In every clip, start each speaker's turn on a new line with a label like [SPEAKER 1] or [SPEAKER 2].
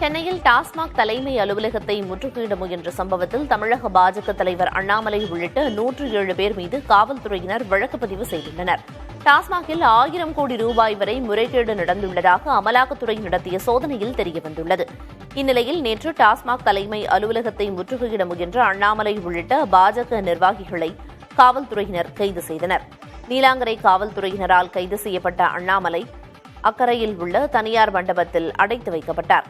[SPEAKER 1] சென்னையில் டாஸ்மாக் தலைமை அலுவலகத்தை முற்றுகையிட முயன்ற சம்பவத்தில் தமிழக பாஜக தலைவர் அண்ணாமலை உள்ளிட்ட 107 பேர் மீது காவல்துறையினர் வழக்கு பதிவு செய்துள்ளனர். டாஸ்மாகில் 1000 கோடி ரூபாய் வரை முறைகேடு நடந்துள்ளதாக அமலாக்கத்துறை நடத்திய சோதனையில் தெரியவந்துள்ளது. இந்நிலையில் நேற்று டாஸ்மாக் தலைமை அலுவலகத்தை முற்றுகையிட முயன்ற அண்ணாமலை உள்ளிட்ட பாஜக நிர்வாகிகளை காவல்துறையினர் கைது செய்தனர். நீலாங்கரை காவல்துறையினரால் கைது செய்யப்பட்ட அண்ணாமலை அக்கரையில் உள்ள தனியார் மண்டபத்தில் அடைத்து வைக்கப்பட்டார்.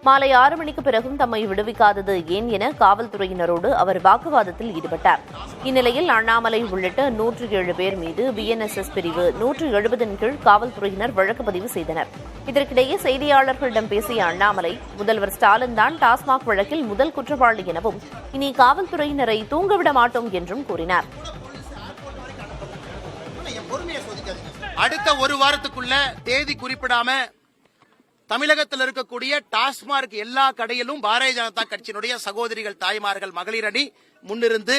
[SPEAKER 1] மாலை 6 மணிக்கு பிறகும் தம்மை விடுவிக்காதது ஏன் என காவல்துறையினரோடு அவர் வாக்குவாதத்தில் ஈடுபட்டார். இந்நிலையில் அண்ணாமலை உள்ளிட்ட 107 பேர் மீது BNSS பிரிவு 170 கீழ் காவல்துறையினர் வழக்கு பதிவு செய்தனர். இதற்கிடையே செய்தியாளர்களிடம் பேசிய அண்ணாமலை, முதல்வர் ஸ்டாலின் தான் டாஸ்மாக் வழக்கில் முதல் குற்றவாளி எனவும் இனி காவல்துறையினரை தூங்கவிட மாட்டோம் என்றும் கூறினார்.
[SPEAKER 2] அடுத்த ஒரு வாரத்துக்குள்ள தேதி குறிப்பிடாம தமிழகத்தில் இருக்கக்கூடிய டாஸ்மாக் எல்லா கடையிலும் பாரதிய ஜனதா கட்சியினுடைய சகோதரிகள், தாய்மார்கள், மகளிர் அணி முன்னிருந்து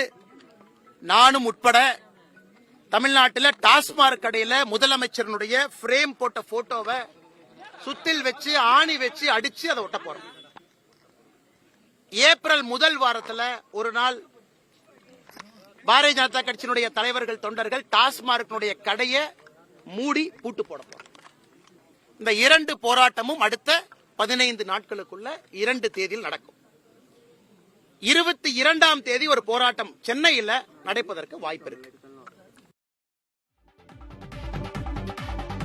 [SPEAKER 2] நானும் உட்பட தமிழ்நாட்டில் டாஸ்மாக் கடையில முதலமைச்சருடைய பிரேம் போட்ட போட்டோவை சுத்தில் வச்சு ஆணி வச்சு அடிச்சு அதை ஒட்ட போறோம். ஏப்ரல் முதல் வாரத்தில் ஒரு நாள் பாரதிய ஜனதா கட்சியினுடைய தலைவர்கள், தொண்டர்கள் டாஸ்மாக் கடையை மூடி பூட்டு போட போறோம். இந்த 2 போராட்டமும் அடுத்த 15 நாட்களுக்குள்ள 2 தேதியில் நடக்கும். 22ஆம் தேதி ஒரு போராட்டம் சென்னையில் நடப்பதற்கு வாய்ப்பு இருக்கு.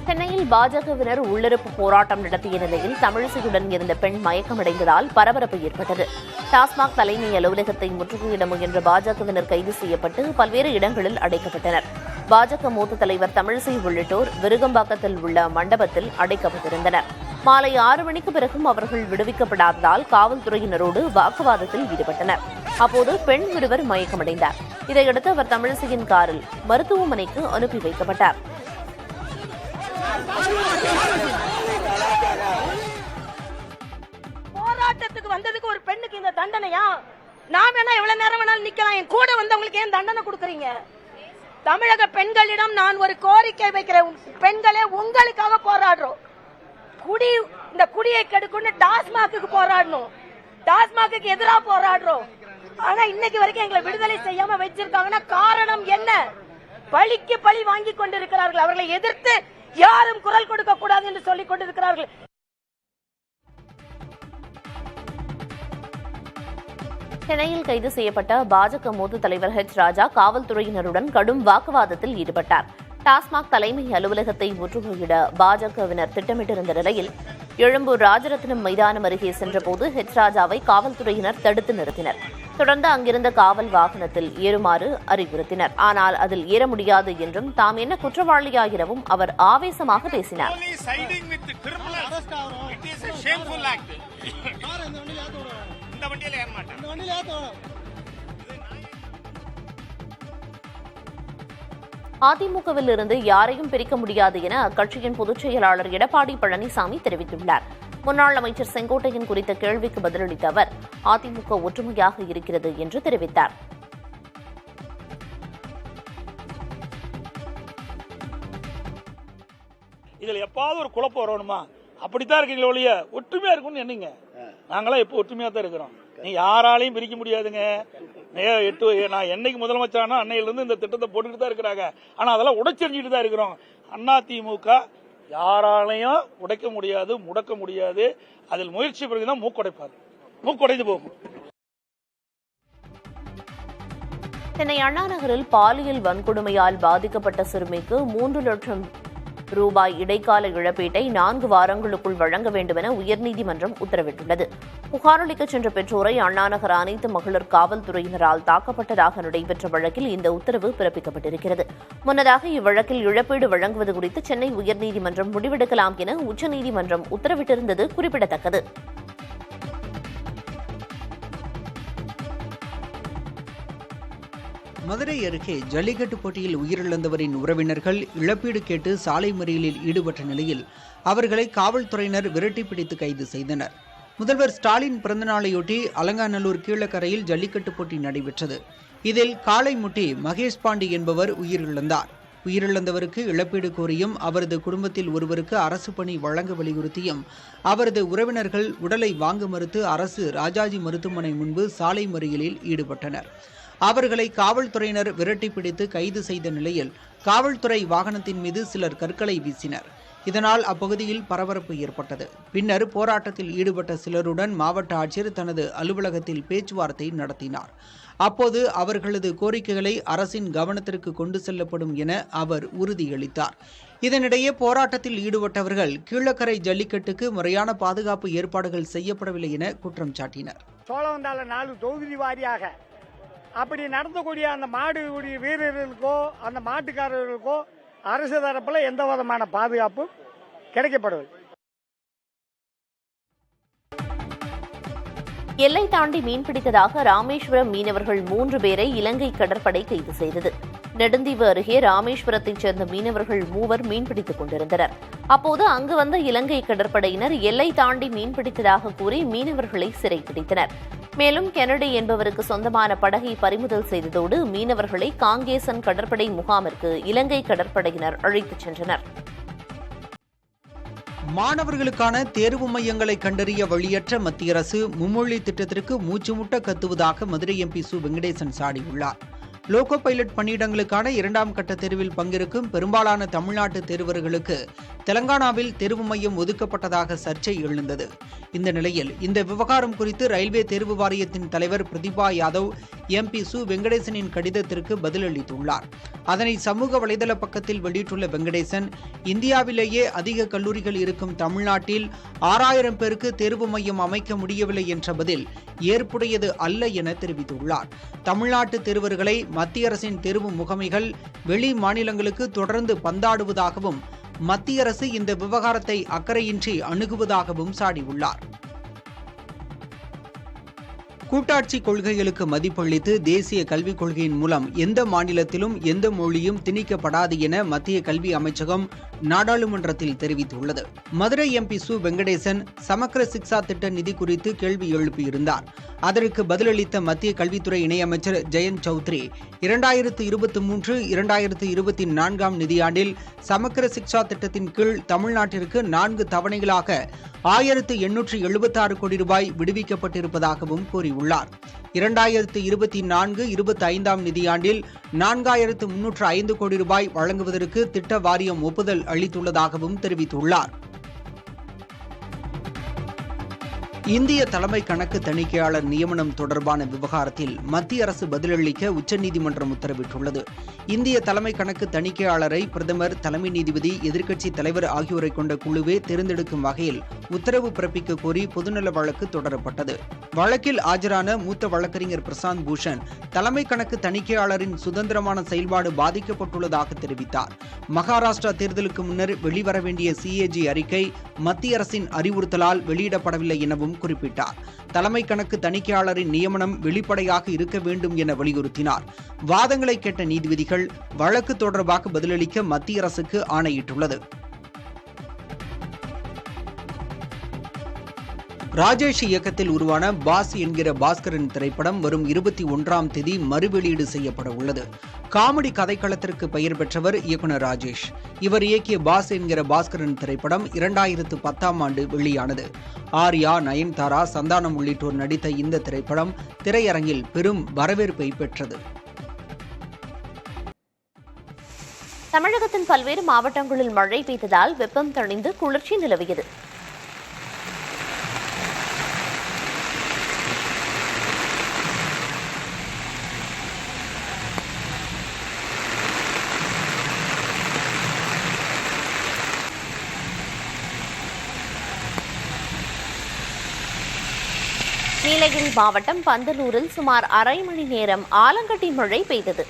[SPEAKER 1] சென்னையில் பாஜகவினர் உள்ளிருப்பு போராட்டம் நடத்திய நிலையில் தமிழிசையுடன் இருந்த பெண் மயக்கமடைந்ததால் பரபரப்பு ஏற்பட்டது. டாஸ்மாக் தலைமை அலுவலகத்தை முற்றுகையிட முயன்ற பாஜகவினர் கைது செய்யப்பட்டு பல்வேறு இடங்களில் அடைக்கப்பட்டனர். பாஜக மூத்த தலைவர் தமிழிசை உள்ளிட்டோர் விருகம்பாக்கத்தில் உள்ள மண்டபத்தில் அடைக்கப்பட்டிருந்தனர். மாலை 6 மணிக்கு பிறகும் அவர்கள் விடுவிக்கப்படாததால் காவல்துறையினரோடு வாக்குவாதத்தில் ஈடுபட்டனர். அப்போது பெண் ஒருவர் மயக்கமடைந்தார். இதையடுத்து அவர் தமிழிசையின் காரில் மருத்துவமனைக்கு அனுப்பி வைக்கப்பட்டார்.
[SPEAKER 3] போராட்டத்துக்கு வந்ததுக்கு ஒரு பெண்ணுக்கு இந்த தண்டனையா? நான் வேணா எவ்வளவு நேரம் வேணாலும் நிக்கலாம், என் கூட வந்தவங்களுக்கு ஏன் தண்டனை கொடுக்கறீங்க? தமிழக பெண்களிடம் நான் ஒரு கோரிக்கை வைக்கிறேன். பெண்களே, உங்களுக்காக போராடுறோம். இந்த குடியை கெடுக்கணும், டாஸ்மாக்கு போராடணும், டாஸ்மாக்கு எதிராக போராடுறோம். ஆனா இன்னைக்கு வரைக்கும் எங்களை விடுதலை செய்யாம வச்சிருக்காங்கன்னா காரணம் என்ன? பழிக்கு பழி வாங்கி கொண்டிருக்கிறார்கள். அவர்களை எதிர்த்து யாரும் குரல் கொடுக்க கூடாது என்று சொல்லிக் கொண்டிருக்கிறார்கள்.
[SPEAKER 1] சென்னையில் கைது செய்யப்பட்ட பாஜக மூத்த தலைவர் ராஜா காவல்துறையினருடன் கடும் வாக்குவாதத்தில் ஈடுபட்டார். டாஸ்மாக் தலைமை அலுவலகத்தை முற்றுகையிட பாஜகவினர் திட்டமிட்டிருந்த நிலையில் எழும்பூர் ராஜரத்னம் மைதானம் அருகே சென்றபோது ராஜாவை காவல்துறையினர் தடுத்து நிறுத்தினர். தொடர்ந்து அங்கிருந்த காவல் வாகனத்தில் ஏறுமாறு அறிவுறுத்தினர். ஆனால் அதில் ஏற முடியாது என்றும் தாம் என்ன குற்றவாளியா எனவும் அவர் ஆவேசமாக பேசினார். அதிமுகவில் இருந்து யாரையும் பிரிக்க முடியாது என அக்கட்சியின் பொதுச் செயலாளர் எடப்பாடி பழனிசாமி தெரிவித்துள்ளார். முன்னாள் அமைச்சர் செங்கோட்டையன் குறித்த கேள்விக்கு பதிலளித்த அவர் அதிமுக ஒற்றுமையாக இருக்கிறது என்று தெரிவித்தார்.
[SPEAKER 4] இதில் எப்பாவது ஒரு குழப்பம் வரணுமா? அப்படித்தான் இருக்கீங்களே ஒழிய ஒற்றுமையா இருக்கும்னு என்னங்க? நாங்களாம் எப்போ ஒற்றுமையா தான் இருக்கிறோம். நீ யாராலையும் பிரிக்க முடியாதுங்க. நான் என்னைக்கு முதலமைச்சரானா அன்னையிலிருந்து இந்த திட்டத்தை போட்டுக்கிட்டு தான் இருக்கிறாங்க. ஆனா அதெல்லாம் உடைச்செறிஞ்சிட்டு தான் இருக்கிறோம். அதிமுக யாராலையும் உடைக்க முடியாது, முடக்க முடியாது. அதில் முயற்சி பிறகுதான் மூக்குடைப்பார், மூக்குடைந்து போகும்.
[SPEAKER 1] சென்னை அண்ணா நகரில் பாலியல் வன்கொடுமையால் பாதிக்கப்பட்ட சிறுமிக்கு 3 லட்சம் ரூபாய் இடைக்கால இழப்பீட்டை 4 வாரங்களுக்குள் வழங்க வேண்டும் என உயர்நீதிமன்றம் உத்தரவிட்டுள்ளது. புகாரளிக்க சென்ற பெற்றோரை அண்ணாநகர் அனைத்து மகளிர் காவல்துறையினரால் தாக்கப்பட்டதாக நடைபெற்ற வழக்கில் இந்த உத்தரவு பிறப்பிக்கப்பட்டிருக்கிறது. முன்னதாக இவ்வழக்கில் இழப்பீடு வழங்குவது குறித்து சென்னை உயர்நீதிமன்றம் முடிவெடுக்கலாம் என உச்சநீதிமன்றம் உத்தரவிட்டிருந்தது குறிப்பிடத்தக்கது.
[SPEAKER 5] மதுரை அருகே ஜல்லிக்கட்டு போட்டியில் உயிரிழந்தவரின் உறவினர்கள் இழப்பீடு கேட்டு சாலை மறியலில் ஈடுபட்ட நிலையில் அவர்களை காவல்துறையினர் விரட்டி பிடித்து கைது செய்தனர். முதல்வர் ஸ்டாலின் பிறந்தநாளையொட்டி அலங்காநல்லூர் கீழக்கரையில் ஜல்லிக்கட்டு போட்டி நடைபெற்றது. இதில் காளை முட்டி மகேஷ் பாண்டி என்பவர் உயிரிழந்தார். உயிரிழந்தவருக்கு இழப்பீடு கோரியும் அவரது குடும்பத்தில் ஒருவருக்கு அரசு பணி வழங்க வலியுறுத்தியும் அவரது உறவினர்கள் உடலை வாங்க மறுத்து அரசு ராஜாஜி மருத்துவமனை முன்பு சாலை மறியலில் ஈடுபட்டனர். அவர்களை காவல்துறையினர் விரட்டி பிடித்து கைது செய்த நிலையில் காவல்துறை வாகனத்தின் மீது சிலர் கற்களை வீசினர். இதனால் அப்பகுதியில் பரபரப்பு ஏற்பட்டது. பின்னர் போராட்டத்தில் ஈடுபட்ட சிலருடன் மாவட்ட ஆட்சியர் தனது அலுவலகத்தில் பேச்சுவார்த்தை நடத்தினார். அப்போது அவர்களது கோரிக்கைகளை அரசின் கவனத்திற்கு கொண்டு செல்லப்படும் என அவர் உறுதியளித்தார். இதனிடையே போராட்டத்தில் ஈடுபட்டவர்கள் கீழக்கரை ஜல்லிக்கட்டுக்கு முறையான பாதுகாப்பு ஏற்பாடுகள் செய்யப்படவில்லை என குற்றம் சாட்டினர்.
[SPEAKER 6] சோழவந்தால 4 தொகுதி வாரியாக அப்படி நடத்தக்கூடிய அந்த மாடு வீரர்களுக்கோ அந்த மாட்டுக்காரர்களுக்கோ அரசு தரப்பில் எந்த விதமான பாதுகாப்பும் கிடைக்கப்படவில்லை.
[SPEAKER 1] எல்லை தாண்டி மீன்பிடித்ததாக ராமேஸ்வரம் மீனவர்கள் 3 பேரை இலங்கை கடற்படை கைது செய்தது. நெடுந்தீவு அருகே ராமேஸ்வரத்தைச் சேர்ந்த மீனவர்கள் 3 மீன்பிடித்துக் கொண்டிருந்தனர். அப்போது அங்கு வந்த இலங்கை கடற்படையினர் எல்லை தாண்டி மீன்பிடித்ததாக கூறி மீனவர்களை சிறைப்பிடித்தனர். மேலும் கெனடி என்பவருக்கு சொந்தமான படகை பறிமுதல் செய்ததோடு மீனவர்களை காங்கேசன் கடற்படை முகாமிற்கு இலங்கை கடற்படையினர் அழைத்துச் சென்றனர்.
[SPEAKER 5] மாணவர்களுக்கான தேர்வு மையங்களை கண்டறிய வழியற்ற மத்திய அரசு மும்மொழி திட்டத்திற்கு மூச்சுமுட்ட கத்துவதாக Madurai MP Su Venkatesan சாடியுள்ளார். Loco pilot பணியிடங்களுக்கான 2ஆம் கட்ட தேர்வில் பங்கேற்கும் பெரும்பாலான தமிழ்நாட்டு தேர்வர்களுக்கு தெலங்கானாவில் தேர்வு மையம் ஒதுக்கப்பட்டதாக சர்ச்சை எழுந்தது. இந்த நிலையில் இந்த விவகாரம் குறித்து ரயில்வே தேர்வு வாரியத்தின் தலைவர் பிரதிபா யாதவ் எம்பி சு வெங்கடேசனின் கடிதத்திற்கு பதிலளித்துள்ளார். அதனை சமூக வலைதள பக்கத்தில் வெளியிட்டுள்ள வெங்கடேசன், இந்தியாவிலேயே அதிக கல்லூரிகள் இருக்கும் தமிழ்நாட்டில் 6000 பேருக்கு தேர்வு மையம் அமைக்க முடியவில்லை என்ற பதில் ஏற்புடையது அல்ல என தெரிவித்துள்ளார். தமிழ்நாட்டு தேர்வர்களை மத்திய அரசின் தேர்வு முகமைகள் வெளி மாநிலங்களுக்கு தொடர்ந்து பந்தாடுவதாகவும் மத்திய அரசு இந்த விவகாரத்தை அக்கறையின்றி அணுகுவதாகவும் சாடியுள்ளார். கூட்டாட்சி கொள்கைகளுக்கு மதிப்பளித்து தேசிய கல்விக் கொள்கையின் மூலம் எந்த மாநிலத்திலும் எந்த மொழியும் திணிக்கப்படாது என மத்திய கல்வி அமைச்சகம் நாடாளுமன்றத்தில் தெரிவித்துள்ளது. மதுரை எம்பி சு வெங்கடேசன் சமக்கிர சிக்ஷா திட்ட நிதி குறித்து கேள்வி எழுப்பியிருந்தார். அதற்கு பதிலளித்த மத்திய கல்வித்துறை இணையமைச்சர் ஜெயந்த் சௌத்ரி, 2023-2024 நிதியாண்டில் சமக்கிர சிக்ஷா திட்டத்தின் கீழ் தமிழ்நாட்டிற்கு 4 தவணைகளாக 1876 கோடி ரூபாய் விடுவிக்கப்பட்டிருப்பதாகவும் கூறியுள்ளார். 2024-25 நிதியாண்டில் 4305 கோடி ரூபாய் வழங்குவதற்கு திட்ட வாரியம் ஒப்புதல் அளித்துள்ளதாகவும் தெரிவித்துள்ளார். இந்திய தலைமை கணக்கு தணிக்கையாளர் நியமனம் தொடர்பான விவகாரத்தில் மத்திய அரசு பதிலளிக்க உச்சநீதிமன்றம் உத்தரவிட்டுள்ளது. இந்திய தலைமை கணக்கு தணிக்கையாளரை பிரதமர், தலைமை நீதிபதி, எதிர்க்கட்சித் தலைவர் ஆகியோரை கொண்ட குழுவே தேர்ந்தெடுக்கும் வகையில் உத்தரவு பிறப்பிக்க கோரி பொதுநல வழக்கு தொடரப்பட்டது. வழக்கில் ஆஜரான மூத்த வழக்கறிஞர் பிரசாந்த் பூஷன் தலைமை கணக்கு தணிக்கையாளரின் சுதந்திரமான செயல்பாடு பாதிக்கப்பட்டுள்ளதாக தெரிவித்தார். மகாராஷ்டிரா தேர்தலுக்கு முன்னர் வெளிவர வேண்டிய சிஏஜி அறிக்கை மத்திய அரசின் அறிவுறுத்தலால் வெளியிடப்படவில்லை எனவும் குறிப்பிட்டார். தலைமை கணக்கு தணிக்கையாளரின் நியமனம் வெளிப்படையாக இருக்க வேண்டும் என வலியுறுத்தினார். வாதங்களை கேட்ட நீதிபதிகள் வழக்கு தொடர்பாக பதிலளிக்க மத்திய அரசுக்கு ஆணையிட்டுள்ளது. ராஜேஷ் இயக்கத்தில் உருவான பாஸ் என்கிற பாஸ்கரன் திரைப்படம் வரும் 21ஆம் தேதி மறுவெளியீடு செய்யப்பட உள்ளது. காமெடி கதைக்களத்திற்கு பெயர் பெற்றவர் இயக்குனர் ராஜேஷ். இவர் இயக்கிய பாஸ் என்கிற பாஸ்கரன் திரைப்படம் 2010ஆம் ஆண்டு வெளியானது. ஆர்யா, நயன்தாரா, சந்தானம் உள்ளிட்டோர் நடித்த இந்த திரைப்படம் திரையரங்கில் பெரும் வரவேற்பை பெற்றது.
[SPEAKER 1] தமிழகத்தின் பல்வேறு மாவட்டங்களில் மழை பெய்ததால் வெப்பம் தணிந்து குளிர்ச்சி நிலவியது. நீலகிரி மாவட்டம் பந்தலூரில் சுமார் அரை மணி நேரம் ஆலங்கட்டி மழை பெய்தது.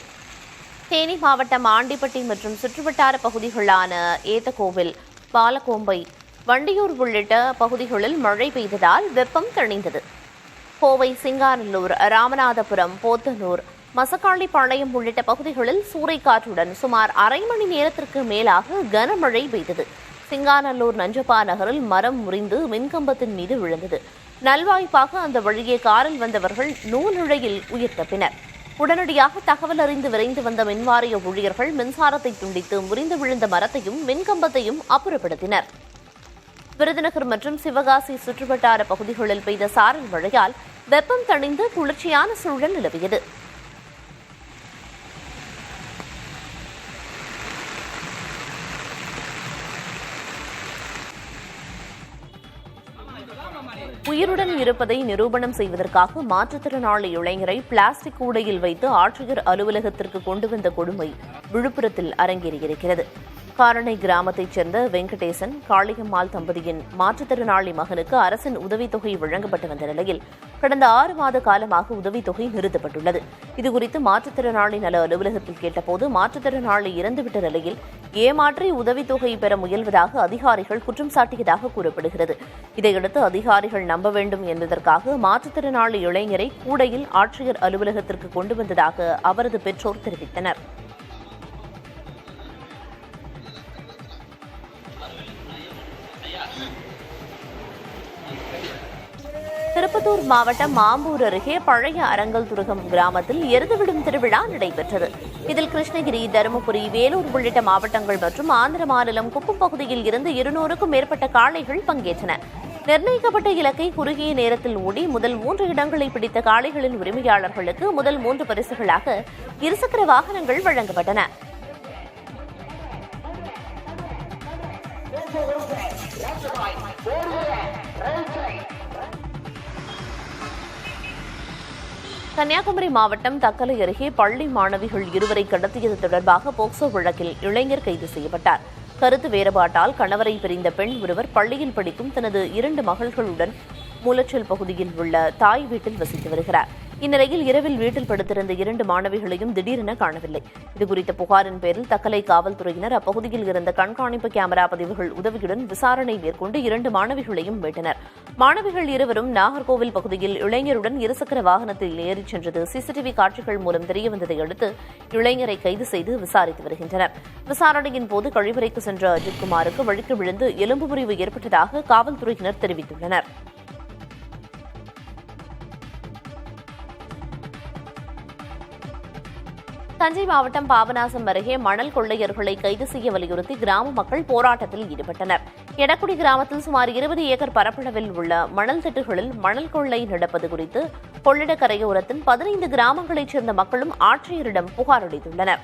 [SPEAKER 1] தேனி மாவட்டம் ஆண்டிப்பட்டி மற்றும் சுற்றுவட்டார பகுதிகளான ஏத்தகோவில், பாலக்கோம்பை, வண்டியூர் உள்ளிட்ட பகுதிகளில் மழை பெய்ததால் வெப்பம் தணிந்தது. கோவை, சிங்காநல்லூர், ராமநாதபுரம், போத்தனூர், மசக்காளிப்பாளையம் உள்ளிட்ட பகுதிகளில் சூறைக்காற்றுடன் சுமார் அரை மணி நேரத்திற்கு மேலாக கனமழை பெய்தது. சிங்காநல்லூர் நஞ்சப்பா நகரில் மரம் முறிந்து மின்கம்பத்தின் மீது விழுந்தது. நல்வாய்ப்பாக அந்த வழியே காரில் வந்தவர்கள் நூலிழையில் உயிர் தப்பினர். உடனடியாக தகவல் அறிந்து விரைந்து வந்த மின்வாரிய ஊழியர்கள் மின்சாரத்தை துண்டித்து முறிந்து விழுந்த மரத்தையும் மின்கம்பத்தையும் அப்புறப்படுத்தினர். விருதுநகர் மற்றும் சிவகாசி சுற்றுவட்டார பகுதிகளில் பெய்த சாரல் மழையால் வெப்பம் தணிந்து குளிர்ச்சியான சூழல் நிலவியது. உயிருடன் இருப்பதை நிரூபணம் செய்வதற்காக மாற்றுத்திறனாளி இளைஞரை பிளாஸ்டிக் கூடையில் வைத்து ஆட்சியர் அலுவலகத்திற்கு கொண்டு வந்த கொடுமை விழுப்புரத்தில் அரங்கேறியிருக்கிறது. காரணை கிராமத்தைச் சேர்ந்த வெங்கடேசன், காளியம்மாள் தம்பதியின் மாற்றுத்திறனாளி மகனுக்கு அரசின் உதவித்தொகை வழங்கப்பட்டு வந்த நிலையில் கடந்த 6 மாத காலமாக உதவித்தொகை நிறுத்தப்பட்டுள்ளது. இதுகுறித்து மாற்றுத்திறனாளி நல அலுவலகத்தில் கேட்டபோது மாற்றுத்திறனாளி இறந்துவிட்ட நிலையில் ஏமாற்றி உதவித்தொகை பெற முயல்வதாக அதிகாரிகள் குற்றம் சாட்டியதாக கூறப்படுகிறது. இதையடுத்து அதிகாரிகள் நம்ப வேண்டும் என்பதற்காக மாற்றுத்திறனாளி இளைஞரை கூடையில் ஆட்சியர் அலுவலகத்திற்கு கொண்டு வந்ததாக அவரது பெற்றோர் தெரிவித்தனர். திருப்பத்தூர் மாவட்டம் மாம்பூர் அருகே பழைய அரங்கல்துருகம் கிராமத்தில் எருதுவிடும் திருவிழா நடைபெற்றது. இதில் கிருஷ்ணகிரி, தருமபுரி, வேலூர் உள்ளிட்ட மாவட்டங்கள் மற்றும் ஆந்திர மாநிலம் குப்பம் பகுதியில் இருந்து 200க்கும் மேற்பட்ட காளைகள் பங்கேற்றன. நிர்ணயிக்கப்பட்ட இலக்கை குறுகிய நேரத்தில் ஓடி முதல் 3 இடங்களை பிடித்த காளைகளின் உரிமையாளர்களுக்கு முதல் 3 பரிசுகளாக இருசக்கர வாகனங்கள் வழங்கப்பட்டன. கன்னியாகுமரி மாவட்டம் தக்கலை அருகே பள்ளி மாணவிகள் 2 கடத்தியது தொடர்பாக போக்சோ வழக்கில் இளைஞர் கைது செய்யப்பட்டார். கருத்து வேறுபாட்டால் கணவரை பிரிந்த பெண் ஒருவர் பள்ளியில் படிக்கும் தனது 2 மகள்களுடன் மூலச்சல் பகுதியில் உள்ள தாய் வீட்டில் வசித்து வருகிறார். இந்நிலையில் இரவில் வீட்டில் படுத்திருந்த 2 மாணவிகளையும் திடீரென காணவில்லை. இதுகுறித்த புகாரின் பேரில் தக்கலை காவல்துறையினர் அப்பகுதியில் இருந்த கண்காணிப்பு கேமரா பதிவுகள் உதவியுடன் விசாரணை மேற்கொண்டு 2 மாணவிகளையும் மீட்டனர். மாணவிகள் இருவரும் நாகர்கோவில் பகுதியில் இளைஞருடன் இருசக்கர வாகனத்தில் ஏறிச் சென்றது சிசிடிவி காட்சிகள் மூலம் தெரியவந்ததை அடுத்து இளைஞரை கைது செய்து விசாரித்து வருகின்றனர். விசாரணையின் போது கழிவறைக்கு சென்ற அஜித்குமாருக்கு வழுக்கி விழுந்து எலும்பு முறிவு ஏற்பட்டதாக காவல்துறையினர் தெரிவித்துள்ளனர். தஞ்சை மாவட்டம் பாபநாசம் அருகே மணல் கொள்ளையர்களை கைது செய்ய வலியுறுத்தி கிராம மக்கள் போராட்டத்தில் ஈடுபட்டனர். எடக்குடி கிராமத்தில் சுமார் 20 ஏக்கர் பரப்பளவில் உள்ள மணல் திட்டுகளில் மணல் கொள்ளை நடப்பது குறித்து கொள்ளிட கரையோரத்தின் 15 கிராமங்களைச் சேர்ந்த மக்களும் ஆட்சியரிடம் புகார் அளித்துள்ளனர்.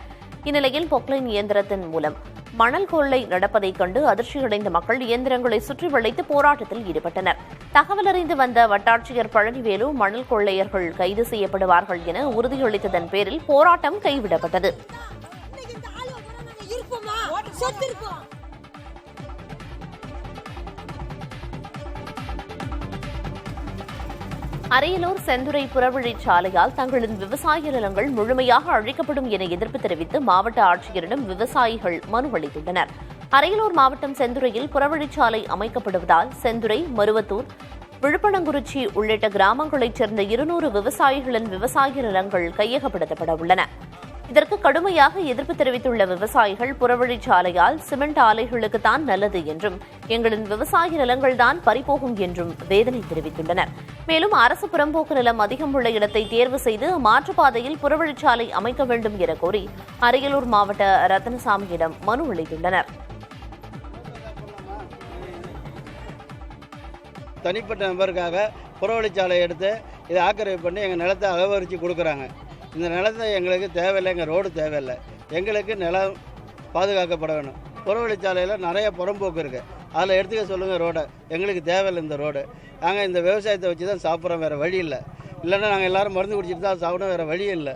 [SPEAKER 1] இந்நிலையில் பொக்லைன் இயந்திரத்தின் மூலம் மணல் கொள்ளை நடப்பதைக் கண்டு அதிர்ச்சியடைந்த மக்கள் இயந்திரங்களை சுற்றி வளைத்து போராட்டத்தில் ஈடுபட்டனர். தகவல் அறிந்து வந்த வட்டாட்சியர் பழனிவேலு மணல் கொள்ளையர்கள் கைது செய்யப்படுவார்கள் என உறுதியளித்ததன் பேரில் போராட்டம் கைவிடப்பட்டது. அரியலூர் செந்துறை புறவழிச்சாலையால் தங்களின் விவசாய நிலங்கள் முழுமையாக அழிக்கப்படும் என எதிர்ப்பு தெரிவித்து மாவட்ட ஆட்சியரிடம் விவசாயிகள் மனு அளித்துள்ளனர். அரியலூர் மாவட்டம் செந்துறையில் புறவழிச்சாலை அமைக்கப்படுவதால் செந்துறை, மருவத்தூர், விழுப்பணங்குறிச்சி உள்ளிட்ட கிராமங்களைச் சேர்ந்த 200 விவசாயிகளின் விவசாய நிலங்கள் கையகப்படுத்தப்பட உள்ளன. இதற்கு கடுமையாக எதிர்ப்பு தெரிவித்துள்ள விவசாயிகள் புறவழிச்சாலையால் சிமெண்ட் ஆலைகளுக்குத்தான் நல்லது என்றும் எங்களின் விவசாய நிலங்கள்தான் பறிபோகும் என்றும் வேதனை தெரிவித்துள்ளனர். மேலும் அரசு புறம்போக்கு நிலம் அதிகம் உள்ள இடத்தை தேர்வு செய்து மாற்றுப்பாதையில் புறவழிச்சாலை அமைக்க வேண்டும் என கோரி அரியலூர் மாவட்ட ரத்னசாமியிடம் மனு அளித்துள்ளனர்.
[SPEAKER 7] தனிப்பட்ட நபருக்காக புறவழிச்சாலை எடுத்து இதை ஆக்கிரமிப்பு பண்ணி எங்கள் நிலத்தை அகவரித்து கொடுக்குறாங்க. இந்த நிலத்தை எங்களுக்கு தேவையில்லை, எங்கள் ரோடு தேவையில்லை, எங்களுக்கு நிலம் பாதுகாக்கப்பட வேணும். புறவழிச்சாலையில் நிறைய புறம்போக்கு இருக்குது, அதில் எடுத்துக்க சொல்லுங்கள் ரோடை. எங்களுக்கு தேவையில்லை இந்த ரோடு. நாங்கள் இந்த விவசாயத்தை வச்சு தான் சாப்பிட்றோம், வேறு வழி இல்லை. இல்லைன்னா நாங்கள் எல்லோரும் மருந்து குடிச்சிட்டு தான் சாப்பிடணும், வேறு வழி இல்லை.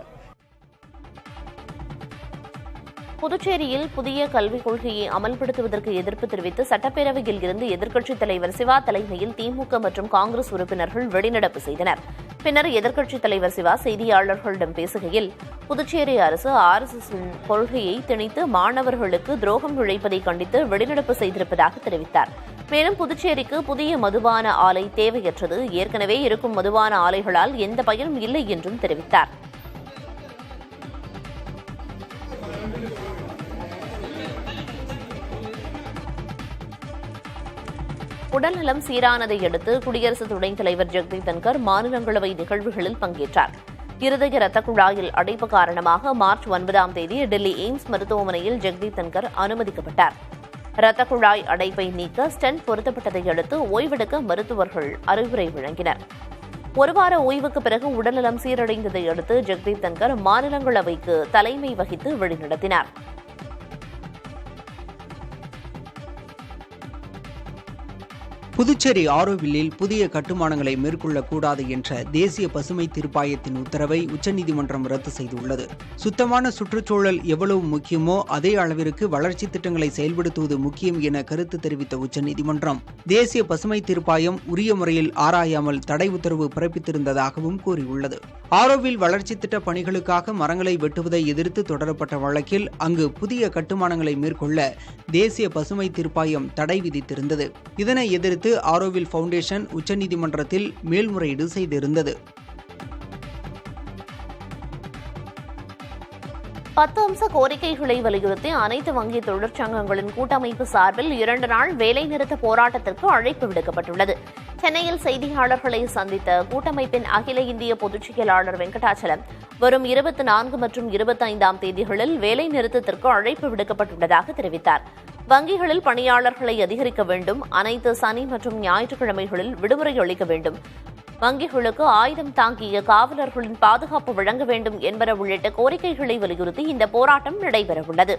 [SPEAKER 1] புதுச்சேரியில் புதிய கல்விக் கொள்கையை அமல்படுத்துவதற்கு எதிர்ப்பு தெரிவித்து சட்டப்பேரவையில் இருந்து எதிர்க்கட்சித் தலைவர் சிவா தலைமையில் திமுக மற்றும் காங்கிரஸ் உறுப்பினர்கள் வெளிநடப்பு செய்தனர். பின்னர் எதிர்க்கட்சித் தலைவர் சிவா செய்தியாளர்களிடம் பேசுகையில் புதுச்சேரி அரசு RSSன் கொள்கையை திணித்து மாணவர்களுக்கு துரோகம் இழைப்பதை கண்டித்து வெளிநடப்பு செய்திருப்பதாக தெரிவித்தார். மேலும் புதுச்சேரிக்கு புதிய மதுபான ஆலை தேவையற்றது, ஏற்கனவே இருக்கும் மதுபான ஆலைகளால் எந்த பயனும் இல்லை என்றும் தெரிவித்தார். உடல்நலம் சீரானதை அடுத்து குடியரசு துணைத் தலைவர் ஜெகதீப் தன்கர் மாநிலங்களவை நிகழ்வுகளில் பங்கேற்றார். இருதய இரத்த குழாயில் அடைப்பு காரணமாக மார்ச் 9ஆம் தேதி டெல்லி எய்ம்ஸ் மருத்துவமனையில் ஜெகதீப் தன்கர் அனுமதிக்கப்பட்டார். இரத்த குழாய் அடைப்பை நீக்க ஸ்டென்ட் பொருத்தப்பட்டதை அடுத்து ஓய்வெடுக்க மருத்துவர்கள் அறிவுரை வழங்கினர். ஒரு வார ஓய்வுக்கு பிறகு உடல்நலம் சீரடைந்ததை அடுத்து ஜெகதீப் தன்கர் மாநிலங்களவைக்கு தலைமை வகித்து வழிநடத்தினார்.
[SPEAKER 5] புதுச்சேரி ஆரோவில்லில் புதிய கட்டுமானங்களை மேற்கொள்ளக்கூடாது என்ற தேசிய பசுமை தீர்ப்பாயத்தின் உத்தரவை உச்சநீதிமன்றம் ரத்து செய்துள்ளது. சுத்தமான சுற்றுச்சூழல் எவ்வளவு முக்கியமோ அதே அளவிற்கு வளர்ச்சி திட்டங்களை செயல்படுத்துவது முக்கியம் என கருத்து தெரிவித்த உச்சநீதிமன்றம் தேசிய பசுமை தீர்ப்பாயம் உரிய முறையில் ஆராயாமல் தடை உத்தரவு பிறப்பித்திருந்ததாகவும் கூறியுள்ளது. ஆரோவில் வளர்ச்சி திட்ட பணிகளுக்காக மரங்களை வெட்டுவதை எதிர்த்து தொடரப்பட்ட வழக்கில் அங்கு புதிய கட்டுமானங்களை மேற்கொள்ள தேசிய பசுமை தீர்ப்பாயம் தடை விதித்திருந்தது. இதனை எதிர்த்து ஆரோவில் ஃபவுண்டேஷன் உச்சநீதிமன்றத்தில் மேல்முறையீடு செய்திருந்தது.
[SPEAKER 1] 10 அம்ச கோரிக்கைகளை வலியுறுத்தி அனைத்து வங்கி தொழிற்சங்கங்களின் கூட்டமைப்பு சார்பில் 2 நாள் வேலைநிறுத்த போராட்டத்திற்கு அழைப்பு விடுக்கப்பட்டுள்ளது. சென்னையில் செய்தியாளர்களை சந்தித்த கூட்டமைப்பின் அகில இந்திய பொதுச் செயலாளர் வெங்கடாச்சலம் வரும் 24 மற்றும் 25ஆம் தேதிகளில் வேலைநிறுத்தத்திற்கு அழைப்பு விடுக்கப்பட்டுள்ளதாக தெரிவித்தார். வங்கிகளில் பணியாளர்களை அதிகரிக்க வேண்டும், அனைத்து சனி மற்றும் ஞாயிற்றுக்கிழமைகளில் விடுமுறை அளிக்க வேண்டும், வங்கிகளுக்கு ஆயுதம் தாங்கிய காவலர்களின் பாதுகாப்பு வழங்க வேண்டும் என்பன உள்ளிட்ட கோரிக்கைகளை வலியுறுத்தி இந்த போராட்டம் நடைபெறவுள்ளது.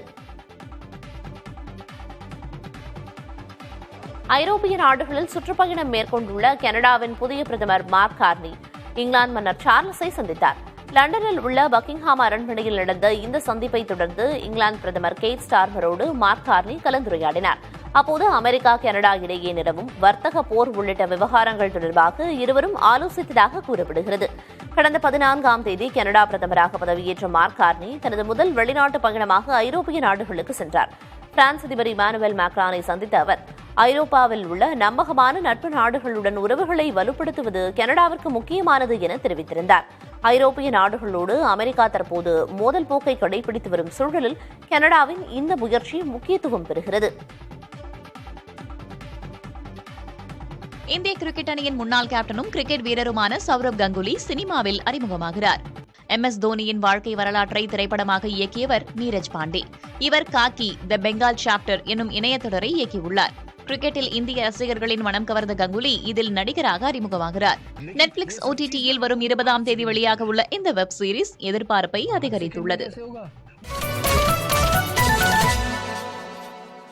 [SPEAKER 1] ஐரோப்பிய நாடுகளில் சுற்றுப்பயணம் மேற்கொண்டுள்ள கனடாவின் புதிய பிரதமர் மார்க் கார்னி இங்கிலாந்து மன்னர் சார்லஸை சந்தித்தார். லண்டனில் உள்ள பக்கிங்ஹாம் அரண்மனையில் நடந்த இந்த சந்திப்பை தொடர்ந்து இங்கிலாந்து பிரதமர் கேட் ஸ்டார்மரோடு மார்க் கார்னி கலந்துரையாடினார். அப்போது அமெரிக்கா கனடா இடையே நிலவும் வர்த்தக போர் உள்ளிட்ட விவகாரங்கள் தொடர்பாக இருவரும் ஆலோசித்ததாக கூறப்படுகிறது. கடந்த 14ஆம் தேதி கனடா பிரதமராக பதவியேற்ற மார்க் கார்னி தனது முதல் வெளிநாட்டு பயணமாக ஐரோப்பிய நாடுகளுக்கு சென்றார். பிரான்ஸ் அதிபர் இமானுவேல் மேக்ரானை சந்தித்த அவர் ஐரோப்பாவில் உள்ள நம்பகமான நட்பு நாடுகளுடன் உறவுகளை வலுப்படுத்துவது கனடாவிற்கு முக்கியமானது என தெரிவித்திருந்தார். ஐரோப்பிய நாடுகளோடு அமெரிக்கா தற்போது மோதல் போக்கை கடைபிடித்து வரும் சூழலில் கனடாவின் இந்த முயற்சி முக்கியத்துவம் பெறுகிறது.
[SPEAKER 8] இந்திய கிரிக்கெட் அணியின் முன்னாள் கேப்டனும் கிரிக்கெட் வீரருமான சௌரவ் கங்குலி சினிமாவில் அறிமுகமாகிறார். MS தோனியின் வாழ்க்கை வரலாற்றை திரைப்படமாக இயக்கியவர் நீரஜ் பாண்டே. இவர் காக்கி தி பெங்கால் சாப்டர் என்னும் இணையத்தொடரை இயக்கியுள்ளார். கிரிக்கெட்டில் இந்திய ரசிகர்களின் மனம் கவர்ந்த கங்குலி இதில் நடிகராக அறிமுகமாகிறார். நெட்ஃபிளிக்ஸ் OTTயில் வரும் 20ஆம் தேதி வெளியாக உள்ள இந்த வெப் சீரிஸ் எதிர்பார்ப்பை அதிகரித்துள்ளது.